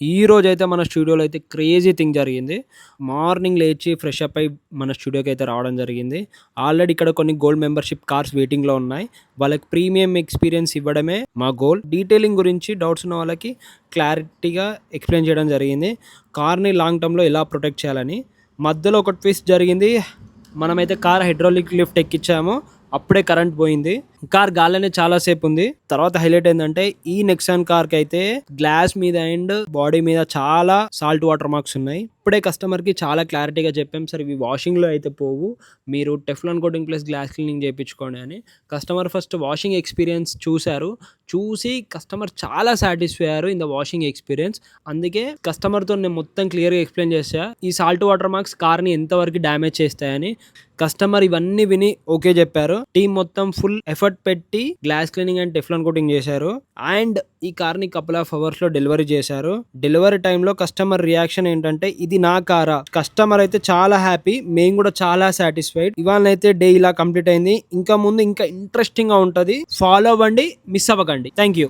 ఈ రోజైతే మన స్టూడియోలో అయితే క్రేజీ థింగ్ జరిగింది. మార్నింగ్ లేచి ఫ్రెష్ అప్ అయ్యి మన స్టూడియోకి అయితే రావడం జరిగింది. ఆల్రెడీ ఇక్కడ కొన్ని గోల్డ్ మెంబర్‌షిప్ కార్స్ వెయిటింగ్‌లో ఉన్నాయి. వాళ్ళకి ప్రీమియం ఎక్స్‌పీరియన్స్ ఇవ్వడమే మా గోల్. డీటెయిలింగ్ గురించి డౌట్స్ ఉన్న వాళ్ళకి క్లారిటీగా ఎక్స్‌ప్లెయిన్ చేయడం జరిగింది. కార్‌ని లాంగ్ టర్మ్‌లో ఎలా ప్రొటెక్ట్ చేయాలని. మధ్యలో ఒక ట్విస్ట్ జరిగింది. మనమైతే కార్ హైడ్రాలిక్ లిఫ్ట్ ఎక్కించాము. అప్పుడే కరెంట్ పోయింది. కార్ గాల్లోనే చాలా సేపు ఉంది. తర్వాత హైలైట్ ఏంటంటే ఈ నెక్సాన్ కార్ కి అయితే గ్లాస్ మీద అండ్ బాడీ మీద చాలా సాల్ట్ వాటర్ మార్క్స్ ఉన్నాయి. ఇప్పుడే కస్టమర్ కి చాలా క్లారిటీగా చెప్పాం సార్, ఇవి వాషింగ్ లో అయితే పోవు, మీరు Teflon coating plus glass cleaning చేయించుకోండి అని. కస్టమర్ ఫస్ట్ వాషింగ్ ఎక్స్పీరియన్స్ చూశారు. చూసి కస్టమర్ చాలా సాటిస్ఫై అయ్యారు ఇన్ ద వాషింగ్ ఎక్స్పీరియన్స్. అందుకే కస్టమర్తో నేను మొత్తం క్లియర్గా ఎక్స్ప్లెయిన్ చేసా ఈ సాల్ట్ వాటర్ మార్క్స్ కార్ని ఎంతవరకు డ్యామేజ్ చేస్తాయని. కస్టమర్ ఇవన్నీ విని ఓకే చెప్పారు. టీం మొత్తం ఫుల్ ఎఫర్ట్ పెట్టి glass cleaning and Teflon coating చేశారు. అండ్ ఈ కార్ని కపుల్ ఆఫ్ అవర్స్ లో డెలివరీ చేశారు. డెలివరీ టైంలో కస్టమర్ రియాక్షన్ ఏంటంటే ఇది నా కారా. కస్టమర్ అయితే చాలా హ్యాపీ, మేము కూడా చాలా సాటిస్ఫైడ్. ఇవాళనైతే డే ఇలా కంప్లీట్ అయింది. ఇంకా ముందు ఇంకా ఇంట్రెస్టింగ్ గా ఉంటది. ఫాలో అవ్వండి, మిస్ అవ్వకండి. Thank you.